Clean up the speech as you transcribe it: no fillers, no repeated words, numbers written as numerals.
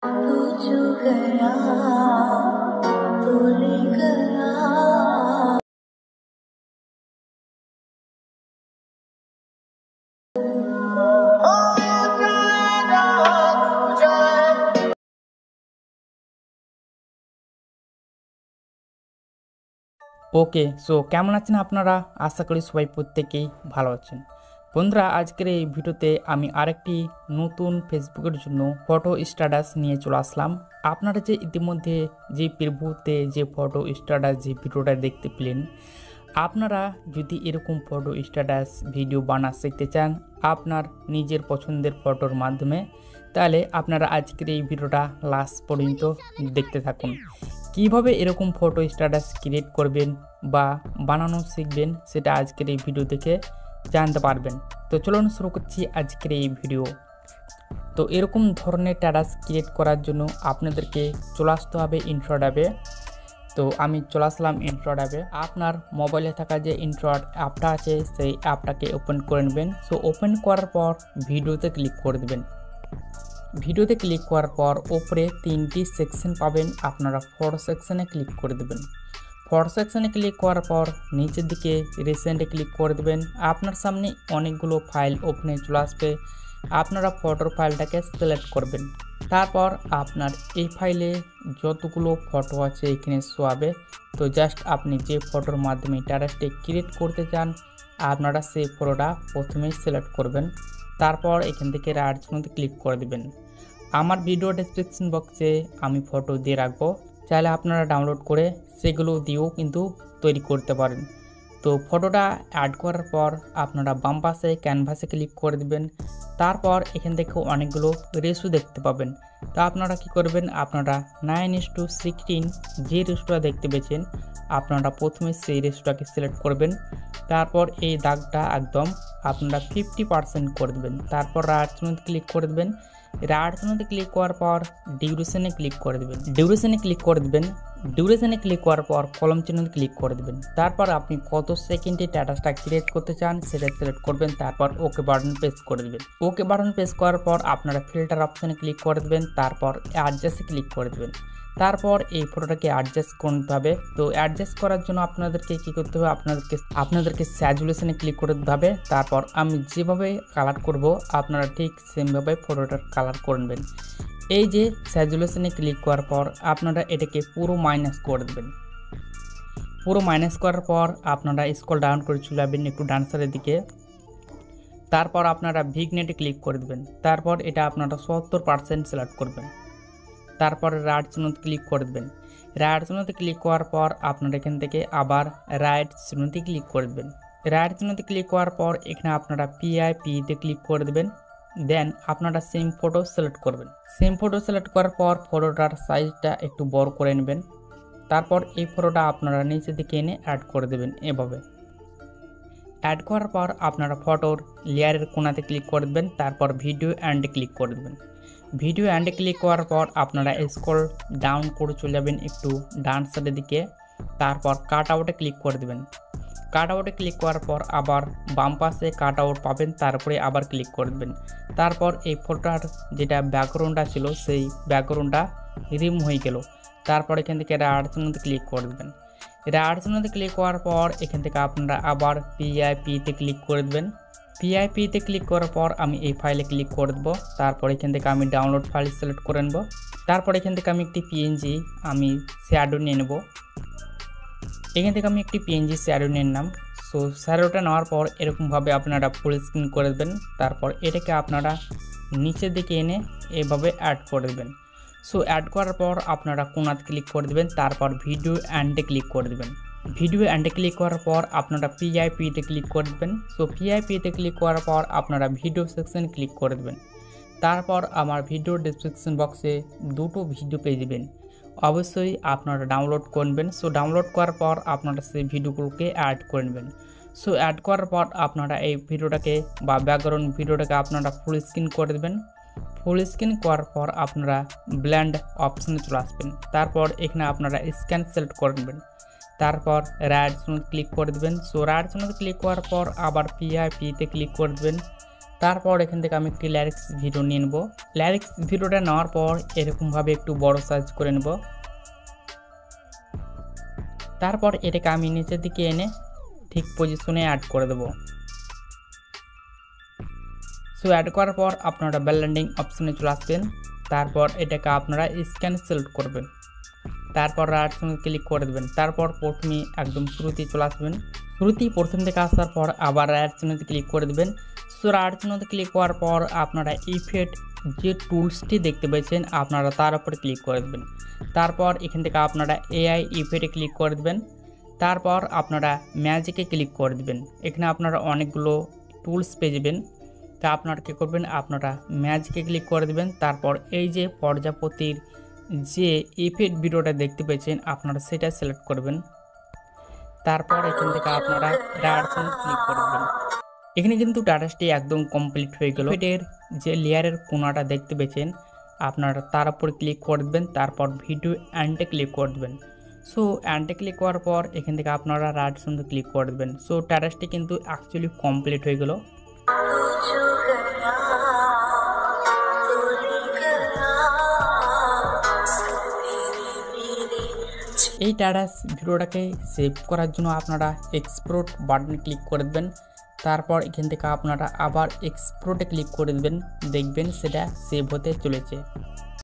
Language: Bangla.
तू जो गया तू ले गया। ওকে, সো কেমন আছেন আপনারা? আশা করি সবাই প্রত্যেকেই ভালো আছেন। বন্ধুরা, আজকের এই ভিডিওতে আমি আরেকটি নতুন ফেসবুকের জন্য ফটো স্ট্যাটাস নিয়ে চলে আসলাম। আপনারা যে ইতিমধ্যে যে প্রিভিউতে যে ফটো স্ট্যাটাস যে ভিডিওটা দেখতে পেলেন, আপনারা যদি এরকম ফটো স্ট্যাটাস ভিডিও বানা শিখতে চান আপনার নিজের পছন্দের ফটোর মাধ্যমে, তাহলে আপনারা আজকের এই ভিডিওটা লাস্ট পর্যন্ত দেখতে থাকুন। কিভাবে এরকম ফটো স্ট্যাটাস ক্রিয়েট করবেন বা বানানো শিখবেন সেটা আজকের এই ভিডিও দেখে জানতে পারবেন। তো চলুন শুরু করছি আজকের এই ভিডিও। তো এরকম ধরনের স্ট্যাটাস ক্রিয়েট করার জন্য আপনাদেরকে চলে আসতে হবে ইন্ট্রো ট্যাবে। তো আমি চলে আসলাম ইন্ট্রো ট্যাবে। আপনার মোবাইলে থাকা যে ইন্ট্রো অ্যাপটা আছে সেই অ্যাপটাকে ওপেন করে নেবেন। সো ওপেন করার পর ভিডিওতে ক্লিক করে দেবেন। ভিডিওতে ক্লিক করার পর ওপরে তিনটি সেকশন পাবেন, আপনারা ফটো সেকশনে ক্লিক করে দেবেন। ফটো সেকশনে ক্লিক করার পর নিচের দিকে রিসেন্টে ক্লিক করে দেবেন। আপনার সামনে অনেকগুলো ফাইল ওপেনে চলে আসবে, আপনারা ফটোর ফাইলটাকে সিলেক্ট করবেন। তারপর আপনার এই ফাইলে যতগুলো ফটো আছে এখানে শো হবে। তো জাস্ট আপনি যে ফটোর মাধ্যমে স্ট্যাটাসটি ক্রিয়েট করতে চান আপনারা সেই ফটোটা প্রথমেই সিলেক্ট করবেন। তারপর এখান থেকে রাইট মধ্যে ক্লিক করে দেবেন। আমার ভিডিও ডেসক্রিপশন বক্সে আমি ফটো দিয়ে রাখবো, চাইলে আপনারা ডাউনলোড করে সেগুলো দিয়েও কিন্তু তৈরি করতে পারেন। তো ফটোটা অ্যাড করার পর আপনারা বাম পাশে ক্যানভাসে ক্লিক করে দেবেন। তারপর এখান থেকে অনেকগুলো রেশিও দেখতে পাবেন। তো আপনারা কি করবেন, আপনারা 9:16 যে রেশিওটা দেখতে পেয়েছেন আপনারা প্রথমে সেই রেশিওটাকে সিলেক্ট করবেন। তারপর এই দাগটা একদম আপনারা 50% করে দেবেন। তারপর রাইট মধ্যে ক্লিক করে দেবেন। রাইট মধ্যে ক্লিক করার পর ডিউরেশনে ক্লিক করে দেবেন। ডিউরেশনে ক্লিক করে দেবেন। ডিউরেশনে ক্লিক করার পর কলম চিহ্ন ক্লিক করে দেবেন। তারপর আপনি কত সেকেন্ডে স্ট্যাটাসটা ক্রিয়েট করতে চান সেটা সিলেক্ট করবেন। তারপর ওকে বাটন প্রেস করে দেবেন। ওকে বাটন প্রেস করার পর আপনারা ফিল্টার অপশানে ক্লিক করে দেবেন। তারপর অ্যাডজাস্টে ক্লিক করে দেবেন। তারপর এই ফটোটাকে অ্যাডজাস্ট করতে হবে। তো অ্যাডজাস্ট করার জন্য আপনাদেরকে কী করতে হবে, আপনাদেরকে স্যাচুরেশনে ক্লিক করতে হবে। তারপর আমি যেভাবে কালার করব আপনারা ঠিক সেমভাবে ফটোটার কালার করবেন। এই যে স্যাচুরেশনে ক্লিক করার পর আপনারা এটাকে পুরো মাইনাস করে দেবেন। পুরো মাইনাস করার পর আপনারা স্ক্রল ডাউন করে চলে যাবেন একটু ডান সাইডের দিকে। তারপর আপনারা ভিগনেটে ক্লিক করে দেবেন। তারপর এটা আপনারা 70% সিলেক্ট করবেন। তারপর রাইট চিহ্নতে ক্লিক করে দেবেন। রাইট চিহ্নতে ক্লিক করার পর আপনারা এখান থেকে আবার রাইট চিহ্নতে ক্লিক করে দেবেন। রাইট চিহ্নতে ক্লিক করার পর এখানে আপনারা পিতে ক্লিক করে দেবেন। দেন আপনারা সেম ফটো সিলেক্ট করবেন। সেম ফটো সিলেক্ট করার পর ফটোটার সাইজটা একটু বড় করে নেবেন। তারপর এই ফটোটা আপনারা নিচের দিকে এনে অ্যাড করে দেবেন। এভাবে অ্যাড করার পর আপনারা ফটোর লেয়ারের কোণাতে ক্লিক করে দেবেন। তারপর ভিডিও অ্যান্ডে ক্লিক করে দেবেন। ভিডিও অ্যান্ডে ক্লিক করার পর আপনারা স্ক্রল ডাউন করে চলে যাবেন একটু ডান সাইডের দিকে। তারপর কাট আউটে ক্লিক করে দেবেন। কাট আউটে ক্লিক করার পর আবার বাম পাশে কাট আউট পাবেন, তারপরে আবার ক্লিক করে দেবেন। তারপর এই ফটোটার যেটা ব্যাকগ্রাউন্ডটা ছিল সেই ব্যাকগ্রাউন্ডটা রিমুভ হয়ে গেল। তারপর এখান থেকে রাইট চিহ্নতে ক্লিক করে দেবেন। রাইট চিহ্নতে ক্লিক করার পর এখান থেকে আপনারা আবার পিতে ক্লিক করে দেবেন। পিতে ক্লিক করার পর আমি এই ফাইলে ক্লিক করে দেবো। তারপর এখান থেকে আমি ডাউনলোড ফাইল সিলেক্ট করে নেব। তারপর এখান থেকে আমি একটি পিএনজি আমি শ্যাডো নিয়ে নেব। এখান থেকে আমি একটি পিএনজি শ্যাডো নিয়ে নিলাম। সো শ্যাডোটা নেওয়ার পর এরকমভাবে আপনারা ফুল স্ক্রিন করে দেবেন। তারপর এটাকে আপনারা নিচের দিকে এনে এভাবে অ্যাড করে দেবেন। সো অ্যাড করার পর আপনারা কোণাতে ক্লিক করে দেবেন। তারপর ভিডিও অ্যান্ডে ক্লিক করে দেবেন। ভিডিও অ্যান্ডে ক্লিক করার পর আপনারা পিতে ক্লিক করে দেবেন। সো পিতে ক্লিক করার পর আপনারা ভিডিও সেকশনে ক্লিক করে দেবেন। তারপর আমার ভিডিও ডেসক্রিপশন বক্সে দুটো ভিডিও পেয়ে যাবেন, অবশ্যই আপনারা ডাউনলোড করবেন। সো ডাউনলোড করার পর আপনারা সেই ভিডিওগুলোকে অ্যাড করে নেবেন। সো অ্যাড করার পর আপনারা এই ভিডিওটাকে বা ব্যাকগ্রাউন্ড ভিডিওটাকে আপনারা ফুল স্ক্রিন করে দেবেন। ফুল স্ক্রিন করার পর আপনারা ব্লেন্ড অপশানে চলে আসবেন। তারপর এখানে আপনারা স্ক্যান সিলেক্ট করে নেবেন। তারপর রাইট চিহ্নতে ক্লিক করে দেবেন। সো রাইট চিহ্নতে ক্লিক করার পর আবার পিতে ক্লিক করে দেবেন। তারপর এখান থেকে আমি একটি লিরিক্স ভিডিও নিয়ে নেব। লিরিক্স ভিডিওটা নেওয়ার পর এরকমভাবে একটু বড় সাইজ করে নেব। তারপর এটাকে আমি নিচের দিকে এনে ঠিক পজিশনে অ্যাড করে দেব। সো অ্যাড করার পর আপনারা ব্লেন্ডিং অপশনে চলে আসবেন। তারপর এটাকে আপনারা স্ক্যান সিলেক্ট করবেন। তারপর রাইট সঙ্গে ক্লিক করে দেবেন। তারপর প্রথমে একদম শুরুতেই চলে আসবেন। শুরুতেই প্রথম থেকে আসার পর আবার রাইট চিহ্নতে ক্লিক করে দেবেন। সো রাইট চিহ্নতে ক্লিক করার পর আপনারা ইফেক্ট যে টুলসটি দেখতে পেয়েছেন আপনারা তার উপরে ক্লিক করে দেবেন। তারপর এখান থেকে আপনারা এআই ইফেক্টে ক্লিক করে দেবেন। তারপর আপনারা ম্যাজিকে ক্লিক করে দেবেন। এখানে আপনারা অনেকগুলো টুলস পেয়ে যাবেন। তা আপনারা কী করবেন, আপনারা ম্যাজিকে ক্লিক করে দেবেন। তারপর এই যে প্রজাপতির যে ইফেক্ট ভিডিওটা দেখতে পেয়েছেন আপনারা সেটা সিলেক্ট করবেন। তারপর এখান থেকে আপনারা ডাইরেকশন ক্লিক করে দেবেন। এখানে কিন্তু টাস্কটি একদম কমপ্লিট হয়ে গেল। এর যে লেয়ারের কোণাটা দেখতে পেয়েছেন আপনারা তার উপর ক্লিক করে দেবেন। তারপর ভিডিও অ্যান্ডে ক্লিক করে দেবেন। সো অ্যান্ডে ক্লিক করার পর এখান থেকে আপনারা রাইট সঙ্গে ক্লিক করে দেবেন। সো টাস্কটি কিন্তু অ্যাকচুয়ালি কমপ্লিট হয়ে গেল। এই টাস্ক ভিডিওটাকে সেভ করার জন্য আপনারা এক্সপোর্ট বাটনে ক্লিক করে দেবেন। তারপর এখান থেকে আপনারা আবার এক্সপোর্টে ক্লিক করে দেবেন, দেখবেন সেটা সেভ হতে চলেছে।